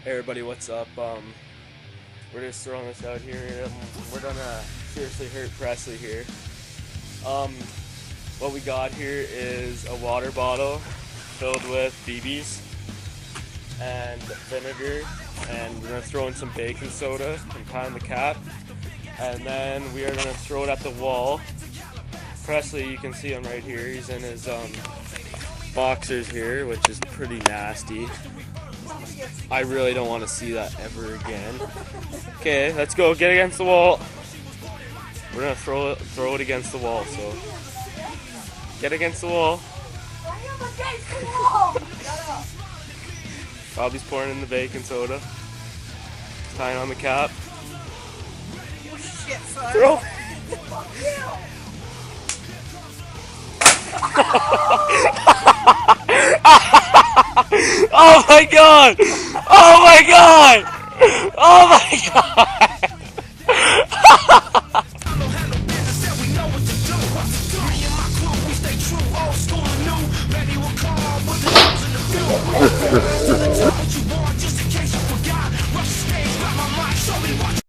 Hey everybody, what's up? We're just throwing this out here. We're gonna seriously hurt Presley here. What we got here is a water bottle filled with BBs and vinegar, and we're gonna throw in some baking soda and pound the cap, and then we are gonna throw it at the wall. Presley, you can see him right here. He's in his boxers here, which is pretty nasty. I really don't want to see that ever again. Okay, let's go. Get against the wall. We're gonna throw it against the wall. So get against the wall. Cobby's pouring in the baking soda. Tying on the cap. Throw. Oh my god! Oh my god! Oh my god!